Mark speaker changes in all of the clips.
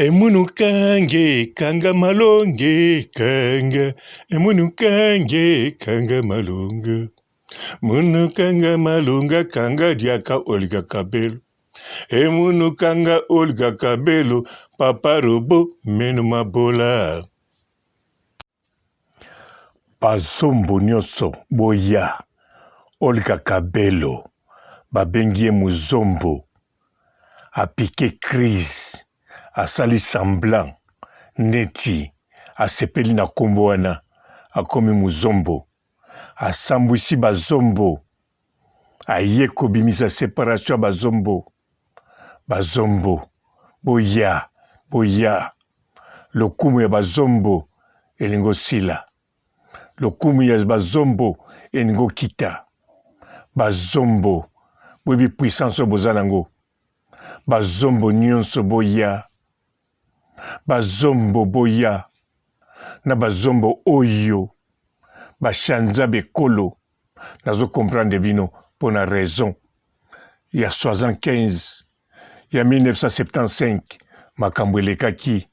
Speaker 1: Emunukange kanga malonge kanga emunukange kanga malunga munukanga malunga kanga diaka Olga Kabelo emunukanga Olga Kabelo papa robo menu mabola bazombo nyonso boya Olga Kabelo babengie muzombo apike crise asali semblant neti asepeli na kombo wana akomi muzombo asambwisi bazombo aye kobimisa séparation ya bazombo boya lokumu ya bazombo elingo sila lokumu ya bazombo elingo kita bazombo boyebi puissance boza nango bazombo nyonso boya bazombo boya na bazombo oyo bashanza bekolo nazo comprendre bino pour la raison il y a 75 il y a 1975 makambo elekaki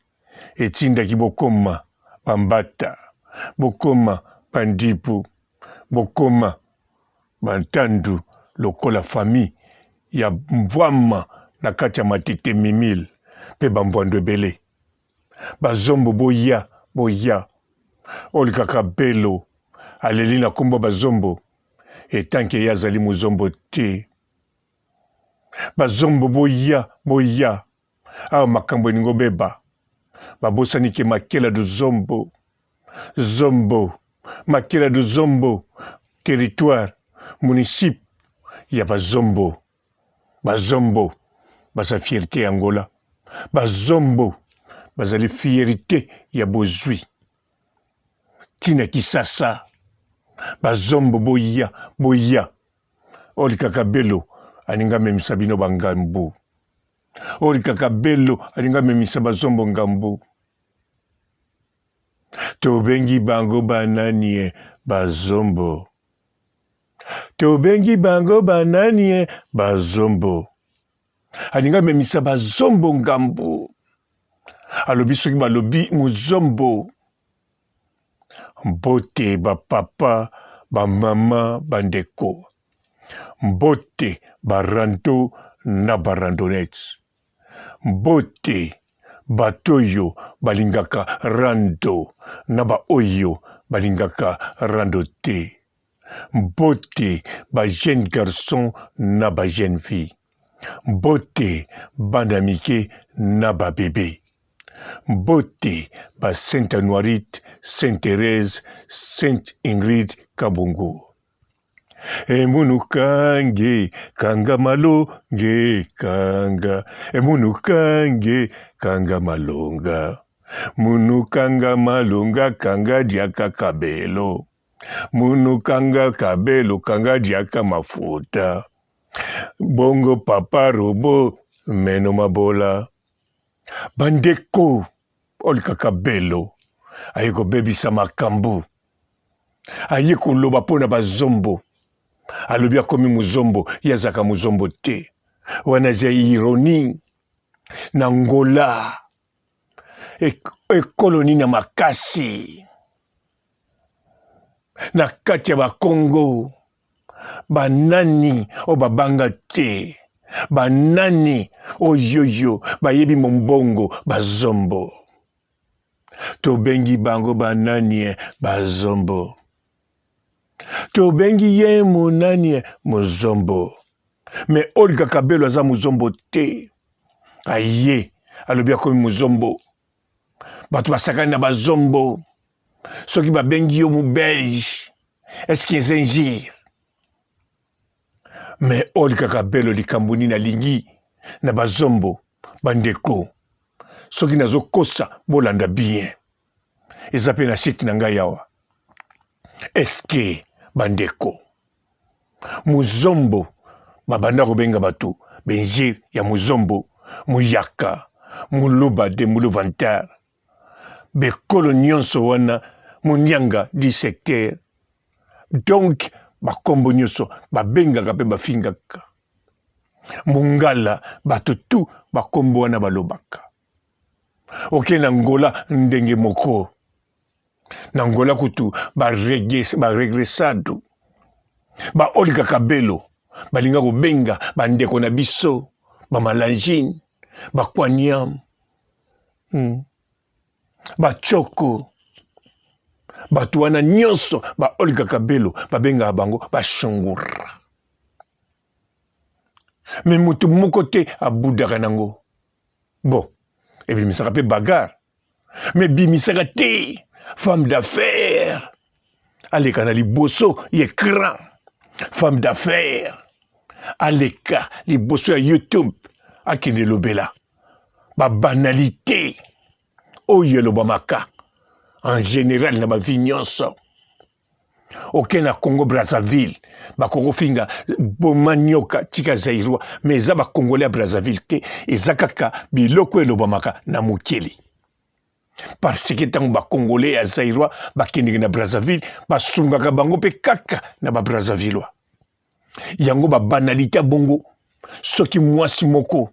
Speaker 1: etindaki bokoma bambata bokoma bandipu bokoma bantandu lokola famille ya mvwama na kati ya matete mimile pe bambwando ebele bazombo boya Olga Kabelo aleli na kombo bazombo etanke ye azali muzombo te bazombo boya awa makambo eningo beba babosani ke makela du zombo makela du zombo territoire municipe ya bazombo baza fierté ya Angola bazombo bazali fierté ya bozwi tina Kisasa bazombo boya Olga Kabelo aninga memisa bino bangambu Olga Kabelo aninga memisa bazombo ngambu tobengi bango bananie bazombo tobengi bango bananie bazombo aninga memisa bazombo ngambu alobi soki balobi muzombo mbote bapapa bamama bandeko mbote barando na barandonex mbote batoyo balingaka rando na baoyo balingaka rando te mbote ba jeune garçon na ba jeune fille mbote bana mike na ba bébé mbote ba Sainte Anuarite, Sainte Thérèse, Sainte Ingrid Kabongo. Emunukange kanga malonge kanga emunukange kanga malonga munukanga malonga kanga diaka Kabelo munukanga Kabelo kanga diaka mafuta bongo papa robo meno mabola bandeko Olga Kabelo aye kobebisa makambo aye koloba mpona bazombo alobi akomi muzombo ye azaka muzombo te wana eza ironie na Ngola ekoloni na makasi na kati ya bakongo banani o babanga te banani oyoyo bayebi mombongo bazombo tobengi bango banani bazombo tobengi ye monani muzombo me Olga Kabelo aza muzombo te aye alobi akomi muzombo bato basakani na bazombo soki babengi yo mu belge est-ce que eza injire me Olga Kabelo likambo nini alingi na bazombo bandeko soki nazokosa bolanda bien eza pe na site na ngai awa eske bandeko muzombo babanda kobenga bato benjir ya muzombo muyaka muluba de muluvantar bekolo nyonso wana munyanga di secteur donc bakombo nyonso babengaka mpe bafingaka mongala bato tu bakombo wana balobaka Ok na Angola ndenge moko. Na Angola kutu ba regressado. Ba Olga Kabelo balinga kobenga bandeko na biso ba Malangine ba Kwanyam ba Choko batu wana nyonso ba Olga Kabelo babenga bango ba Shongura. Mais mutu moko te abudaka nango. Bon, et puis ça rappelle bagarre. Mais bimisaka te femme d'affaires. Allez kanali bosso écran. Femme d'affaires. Aleka les bosso à YouTube akende lobela. Ba banalité. Oye lobamaka. En général na ba vignonso. Aucun na Congo Brazzaville, ba Congo finga bomanyoka tika zairwa, mais za ba Congolais à Brazzaville te ezakaka biloko elobamaka na mukeli. Parce que tant ba Congolais à zairwa ba kendenge na Brazzaville, ba sungaka bango pe kaka na ba Brazzaville. Yango ba banalité bongo, soki mwasi moko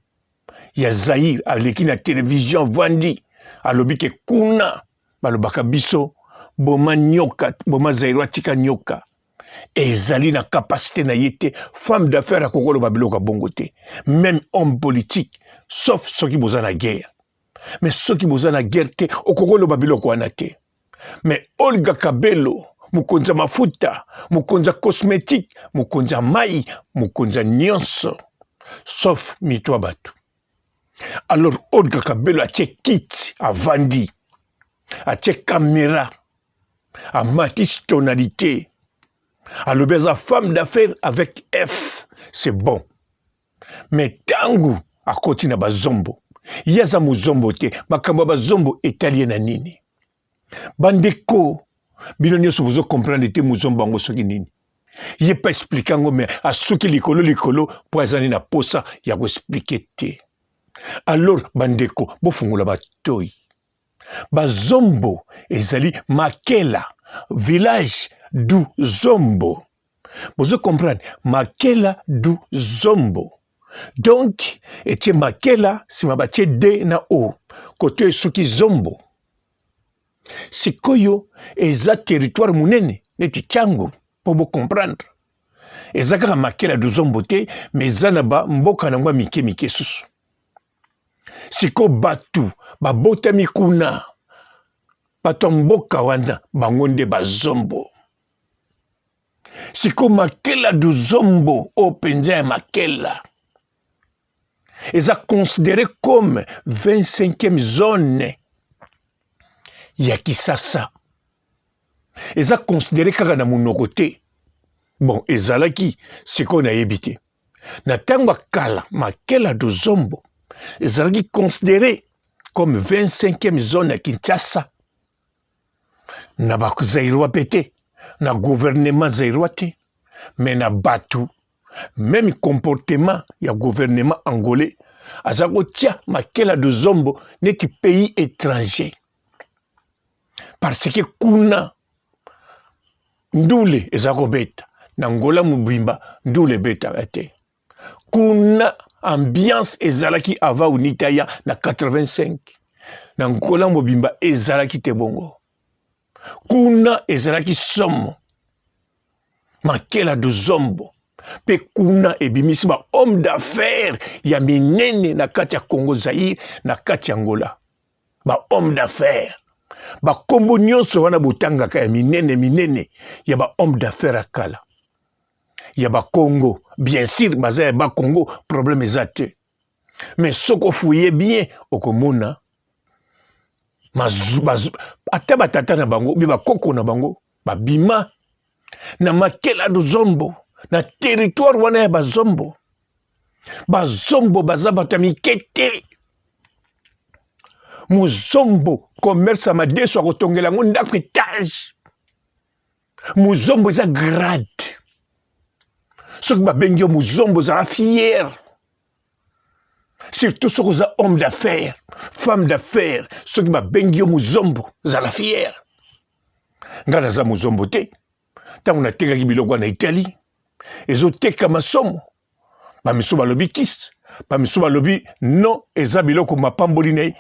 Speaker 1: ya Zaïre aleki na télévision vandi, alobi ke kuna balobaka biso boma nyoka, boma zairwa tika nyoka. Ezali na capacité na yete, femme d'affaires à Kongolo babiloka bongote. Même homme politique, sauf ceux qui bosa na guerre. Mais ceux qui bosa na guerre te, au Kongolo babiloko anate. Mais Olga Kabelo, mukonza mafuta, mukonza cosmétique, mukonza mai, mukonza nyonso. Sauf mitwa batu. Alors Olga Kabelo a tche kit, a vandi, a tche caméra, à Matisse tonalité, à l'obésa femme d'affaires avec F, c'est bon. Mais tangu à côté na bazombo, yaza muzombo te, makamba bazombo italien na nini. Bandeko, bilonyo so vous comprendre te muzombo ngo soki nini. Yé pas expliquer ngo mais à soki likolo pour ezani na posa ya ko expliquer te. Alors bandeko, bo fungula batoyi. Bazombo ezali Makela, village du Zombo. Vous comprenez? Makela du Zombo. Donc, et Makela, si ma batie D na O, côté Suki Zombo. Sikoyo, eza territoire munene, neti Tchango, pour vous comprendre. Ezaka Makela du Zombo te, mais zanaba mboka na mwa mike susu. Siko batu, babota mikuna, batomboka wana, bangonde bazombo. Siko Makela du Zombo, o penza ya Makela. Eza considéré comme 25e zone ya Kisasa. Eza considéré kaka na munoko te. Bon, ezalaki, siko na yebite. Na tangwa kala, Makela du Zombo, ezalaki considéré comme 25e zone à Kinshasa. Na ba zairwa pete, na gouvernement zairwa te, mais na batu, même comportement ya gouvernement angolais, azako tia Makela du Zombo neti pays étranger. Parce que kuna ndule ezako beta, na Angola mubimba ndule beta ate. Kuna ambiance ezalaki ava unitaya na 85. Na Angola mobimba ezalaki te bongo. Kuna ezalaki somo. Makela du Zombo. Pe kuna ebimisi ba homme d'affaires ya minene na kati ya Congo Zaïre na kati ya Angola. Ba homme d'affaires. Ba kombo nyonso wana botangaka ya minene ya ba homme d'affaires akala. Ya ba Congo, bien sûr, baza ya ba Congo, problème ezate. Mais soko fouye bien, okomona, ata batata na bango, bi ba koko na bango, ba bima, na Makela du Zombo, na territoire wana ya bazombo. Bazombo baza batamikete. Muzombo, commerce à madeso a kotongela ngo ndako étage. Muzombo eza grade. Ce qui m'a bengi muzombo za fier. Surtout ce qui est homme d'affaires, femme d'affaires, ce qui m'a bengi muzombo za la fier. Ngana za muzombo te. Ta on a teka ki biloko na Italie. Ezo teka masomo. Ba miso balobi kiss. Ba miso balobi non eza biloko mapamboli nei.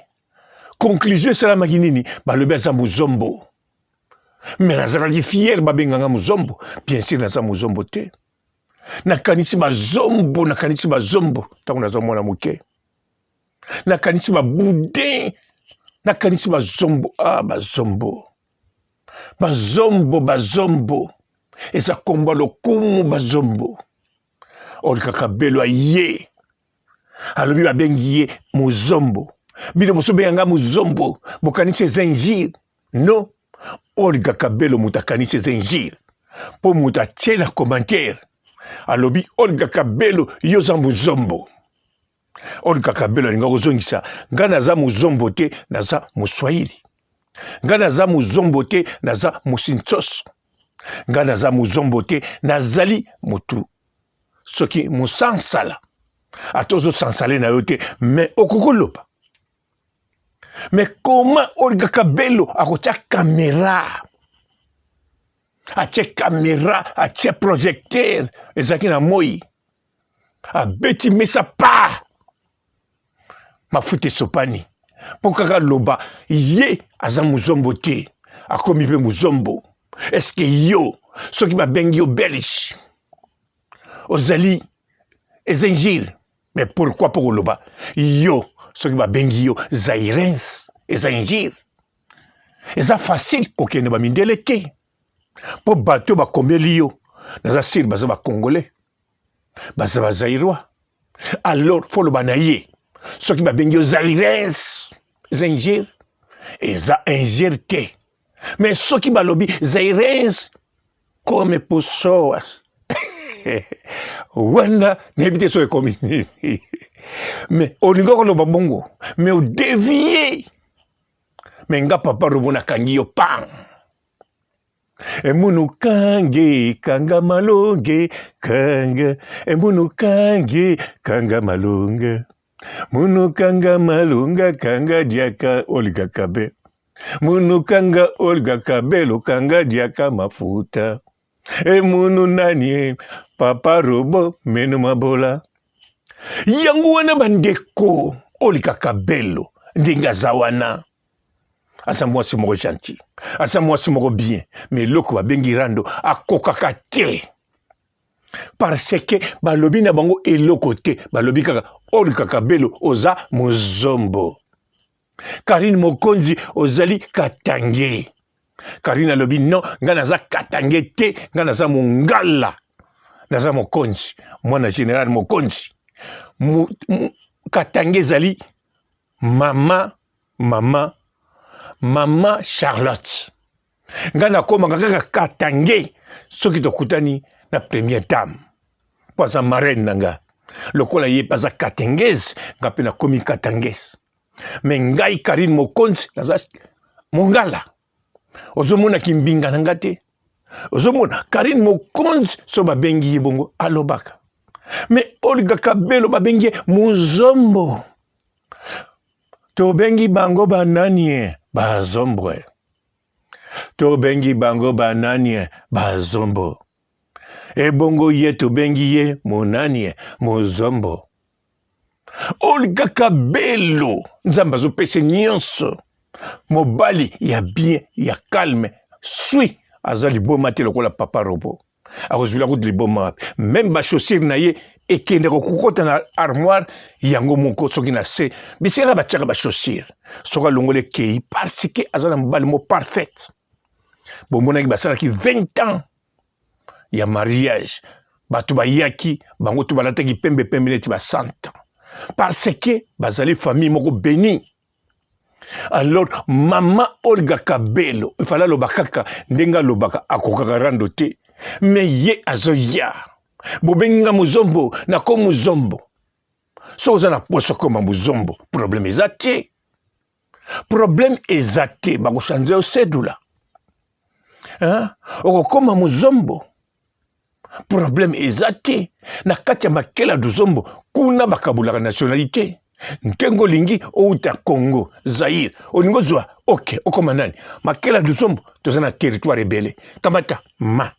Speaker 1: conclusion esalamaki nini balobi aza muzombo mais nazalaki fier babenganga muzombo bien sûr naza muzombo te nakanisi bazombo ntango naza mwana moke nakanisi baboudin nakanisi bazombo bazombo eza komba lokumu bazombo Olga Kabelo aye alobi babengi ye muzombo bino bosobenganga muzombo bokanisi eza injire non Olga Kabelo mutu akanisi eza injire mpo mutu atie na commentaire alobi Olga Kabelo yo za muzombo Olga Kabelo alinga kozongisa nga naza muzombo te naza muswahili nga naza muzombo te naza musintsoso nga naza muzombo te nazali mutu soki musansala atozo sansale na yo te mais okokoloba mais comment Olga Kabelo akotia caméra atie projecteur ezaki na moi abeti mesa pa mafuta esopani mpo kaka loba ye aza muzombo te akomi mpe muzombo eske yo soki babengi yo belge ozali eza injire mais pourquoi mpo koloba yo soki babengi yo zairens eza injire eza facile kokende bamindele te mpo bato bakomeli yo naza sire baza bacongolais baza bazairois alors fo loba na ye soki babengi yo zairens eza injire te mais soki balobi zairens comme posoas wana nayebi te so ekomi mais olingi koloba bongo mais odevie mais nga papa robo nakangi yo pang emunu kange kanga malonge kanga emunu kange kanga malonga munu kanga malunga kanga diaka Olga Kabelo munu kanga Olga Kabelo kanga diaka mafuta emunu nani papa robo menu mabola yango wana bandeko Olga Kabelo ndenge aza wana aza mwasi moko gentil aza mwasi moko bien mais loko babengi rando akokaka te parce que balobi na bango eloko te balobi kaka Olga Kabelo oza muzombo Karine Mokonzi ozali katange Karine alobi non nga naza katange te nga naza mongala naza mokonzi mwana général mokonzi katange ezali mama Charlotte nga nakomaka kaka katange soki tokutani na première dame po aza marraine na nga lokola ye aza katangese nga mpe nakomi katangese me ngai Karine Mokonzi naza mongala ozomona kimbinga na nga te ozomona Karine Mokonzi so babengi ye bongo alobaka me Olga Kabelo babengi ye muzombo tobengi bango banani bazombo tobengi bango banani bazombo ebongo ye tobengi ye monani muzombo Olga Kabelo nzambe azopesa nyonso mobali ya bien ya calme sui aza liboma te lokola papa robo akozwila kuti liboma même bachaussure na ye ekende kokokota na armoire yango moko soki na se bisika batiaka bachaussure soki alongola ekei parce que aza na mobali mo parfaite bomonaki basalaki 20 ans ya mariage bato bayaki bango to balataki pembe neti basanta parce que bazali famille moko béni. Alors mama Olga Kabelo ifala lobaka kaka ndenga lobaka akokaka rando te mais ye azoya bobenga muzombo na ko muzombo so za na poso koma muzombo problème ezate bako changer osedula hein okokoma muzombo problème ezate na kati ya makela duzombo kuna bakabulaka nationalité ntengo lingi outa Congo Zaire oningo zwa ok okoma nani makela duzombo toza na territoire rebelle kamata ma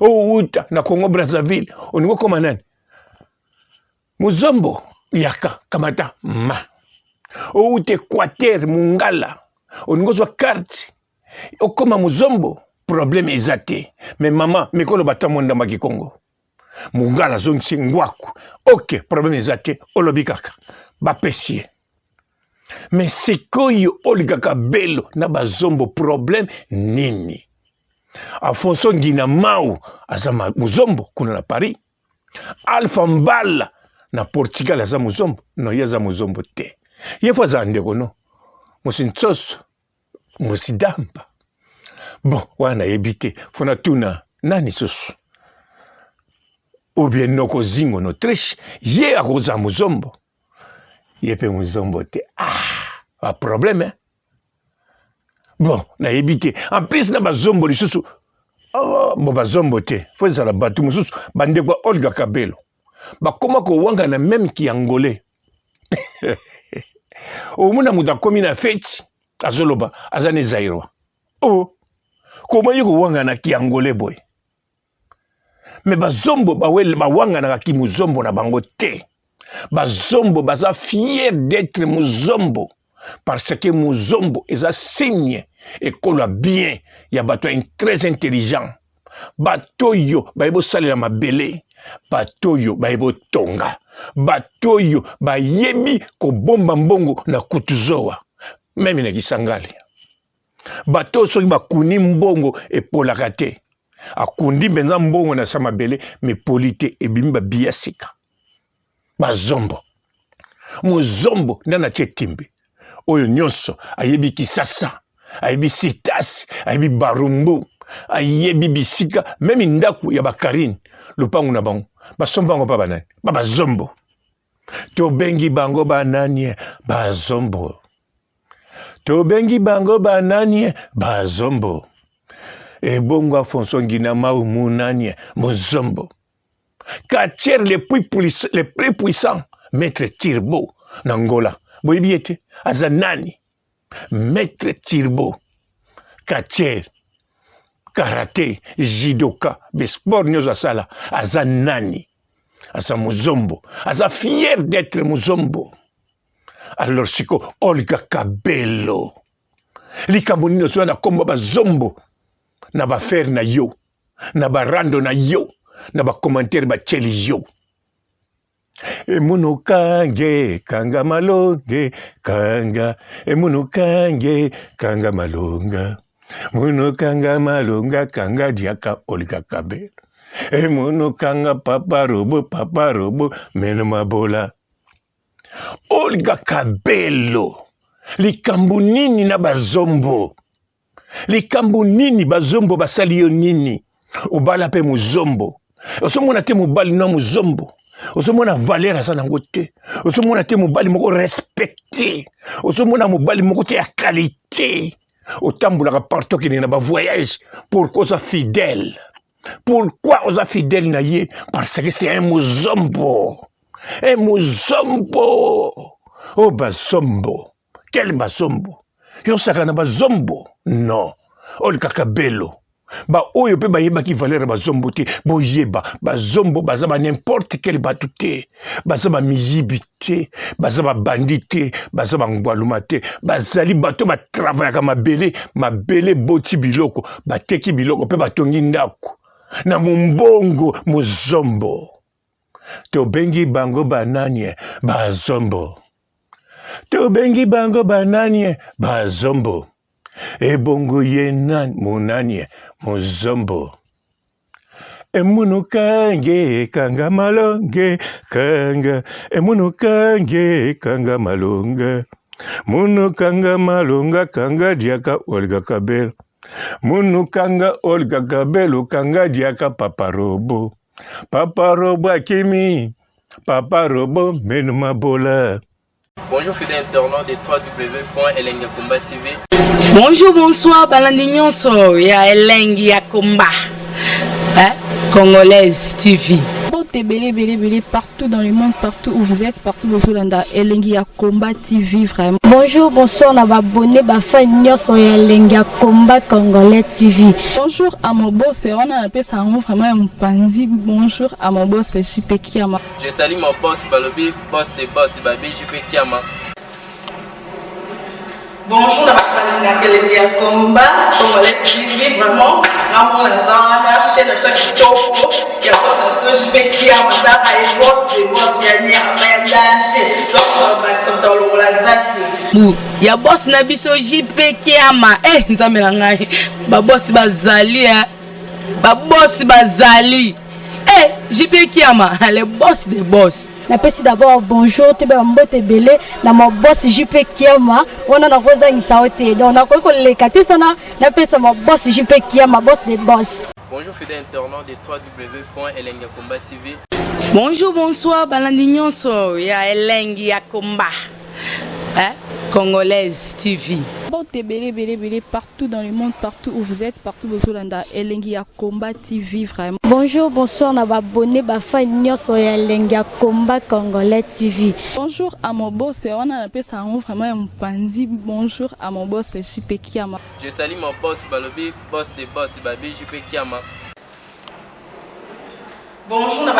Speaker 1: outa na Congo Brazzaville oningo koma nani muzombo yaka kamata ma outi Équateur mungala oningozwa carte okoma muzombo problème ezate mais maman mikolo batamonda makikongo mungala zongisi ngwaku ok problème ezate olobi kaka bapesie mais sikoyo olikaka belo na bazombo problème nini Afonso Ngina Mau aza muzombo kuna na Paris Alpha Mbala na Portugal aza muzombo no yaza muzombo te yefo za ndeko no musintsoso musidamba bon wana ebite fona tuna nani soso ou bien noko zingo no triche ye akoza muzombo yepe muzombo te a problème hein? Bon na ebite en plus na bazombo lisusu bo bazombo te fo ezala batu mususu bandeko Olga Kabelo bakoma ko wanga na même ki angolais omuna muda komi na feti azoloba azane zairwa koma yiko wanga na ki angolais boy mais bazombo bawele bawanga na ki muzombo na bango te bazombo baza fier d'être muzombo parce que muzombo eza signe ekolo bien ya bato très intelligent bato yo bayebo salela mabele bato yo bayebo tonga bato yo bayebi ko bomba mbongo na kutuzowa meme na Kisangani bato soki bakuni mbongo epolaka te akundi benza mbongo na samabele me polite ebimi babiasika bazombo muzombo ndana chetimbe oyo nyonso ayebi Kisasa ayebi Sitas ayebi Barumbu ayebi bisika meme ndaku ya bakarine lupangu na bango basomba bango pa banani bazombo to bengi bango banani bazombo to bengi bango banani bazombo ebongo Afonso Ngina Mau munani muzombo Katcher le plus puissant Maître Tirbo Nangola boyibiete azanani Maître Tirbo Katcher karaté judoka besport nyozo asala azanani asa muzombo asa fier d'être muzombo alors siko Olga Kabelo likambo nino so na komba bazombo na ba faire na yo na ba rando na yo na ba commentaire ba cheli yo Emunu kange kanga malonge kanga emunu kange kanga malonga munu kanga malonga kanga diaka Olga Kabelo emunu kanga papa robo meno mabola Olga Kabelo likambo nini na bazombo likambo nini bazombo basali yo nini obala pe muzombo osomona te mobali na muzombo osomona valeur asa nango te osomona te mobali moko respecté osomona mobali moko te ya qualité otambulaka partout okende na bavoyage pourquoi oza fidèle pourquoi oza fidèle na ye parce que c'est un muzombo oh bazombo quel bazombo yosaka na bazombo non Olga Kabelo ba oyo pe bayeba ki valeur bazombo te boyeba bazombo bazaba n'importe quel batu te bazaba miyibi te bazaba bandi te bazaba ngwaluma te bazali bato ba travaillaka mabele boti biloko bateki biloko pe batongi ndako na mumbongo muzombo tobengi bango banani bazombo tobengi bango banani bazombo ebongo yenan munani muzombo emunu kange kanga malonge kanga emunu kange kanga malonga munu kanga malonga kanga diaka Olga Kabelo munu kanga Olga Kabelo kanga diaka papa robo akimi papa robo menu mabola.
Speaker 2: Bonjour fidèles internautes de www.elengiakomba TV.
Speaker 3: Bonjour, bonsoir, balandi nyonso ya Elengi ya Komba. Congolaise TV.
Speaker 4: Belé partout dans le monde, partout où vous êtes, partout où vous êtes, Elengi ya Komba TV vraiment.
Speaker 5: Bonjour, bonsoir, na abonné ba fan nyonso ya Elengi ya Komba Congolais TV.
Speaker 4: Bonjour à mon boss, on a appelé ça vraiment un pandi. Bonjour à mon boss, JP Kiama.
Speaker 2: Je salue mon boss Balobi, boss de boss Babi, JP Kiama.
Speaker 6: Bonjour, la Kelly à combat, Congolais TV, vraiment, Ramon Lazana, chaîne de chaque topo, il y a pas de JP qui a mata, et boss, des boss, il y a un danger, donc, Maxime Talon Lazaki.
Speaker 3: Il y a boss Nabiso JP qui a ma, Nzamela, ba boss Bazali, ba boss Bazali. JP Kiama, le boss des boss.
Speaker 5: Napesi d'abord bonjour, tu peux mbote belé, na mon boss JP Kiama, on a rosa isaote. Donc on a quoi les katisana, napesi mon boss JP Kiama, boss des boss.
Speaker 2: Bonjour fidèles internautes de www.elengiakomba TV.
Speaker 3: Bonjour, bonsoir, balandignon so, ya Elengi ya Komba. Congolaise TV.
Speaker 4: Bon, belé, partout dans le monde, partout où vous êtes, partout où vous êtes, Elengi ya Komba TV, vraiment.
Speaker 5: Bonjour, bonsoir, na abonné, fan nyonso ya Elengi ya Komba Congolais TV.
Speaker 4: Bonjour à mon boss, on a appelé ça vraiment un pandi. Bonjour à mon boss, JP Kiama.
Speaker 2: Je salue mon boss Balobi, boss des boss, Babi JP Kiama.
Speaker 6: Bonjour, la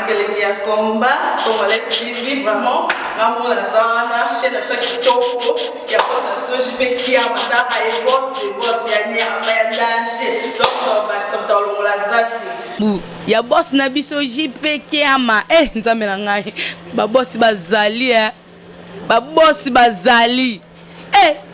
Speaker 6: Kelly à combat, Congolais TV, vraiment, Ramon Lazana, chaîne de chaque topo, il y a pas de JP qui a mata, et boss, des boss, il y a un danger, donc, Maxime Talon Lazaki.
Speaker 3: Il y a boss Nabiso JP qui a ma, Nzamela, ba boss Bazali, ba boss Bazali.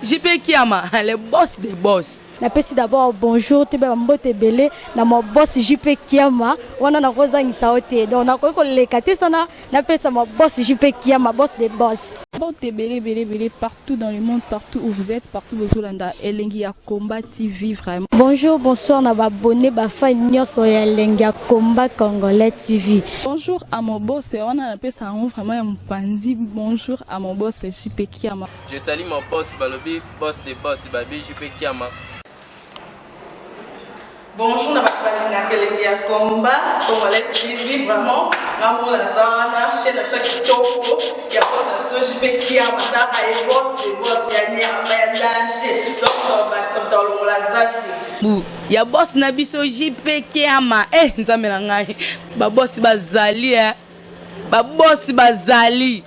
Speaker 3: JP Kiama, le boss des boss.
Speaker 5: Napesi d'abord bonjour, tu peux mbote belé, na mon boss JP Kiama, on a rosa isaote. Donc on a quoi les katisana, napesi mon boss JP Kiama, boss des boss.
Speaker 4: Bon, belé, partout dans le monde, partout où vous êtes, partout où vous êtes, Elengi ya Komba TV, vraiment.
Speaker 5: Bonjour, bonsoir, na abonné, fan nyonso ya Elengi ya Komba Congolais TV.
Speaker 4: Bonjour à mon boss, on a appelé ça vraiment un pandi. Bonjour à mon boss, JP Kiama.
Speaker 2: Je salue mon boss Balobi, boss des boss, Babi JP Kiama.
Speaker 6: Bonjour, la Kelly à combat, Congolais TV, vraiment, Ramon Lazana, chaîne de chaque topo, il y a pas de JP qui a mata, et boss, des boss, il y a un danger, donc, Maxime Talon Lazaki.
Speaker 3: Il y a boss Nabiso JP qui a ma, Nzamela, ba boss Bazali, ba boss Bazali.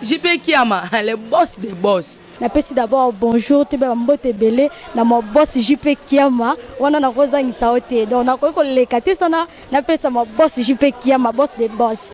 Speaker 3: JP Kiama, le boss des boss.
Speaker 5: Napesi d'abord bonjour, tu peux mbote belé, na mon boss JP Kiama, on a rosa isaote. Donc on a quoi les katisana, napesi mon boss JP Kiama, boss des boss.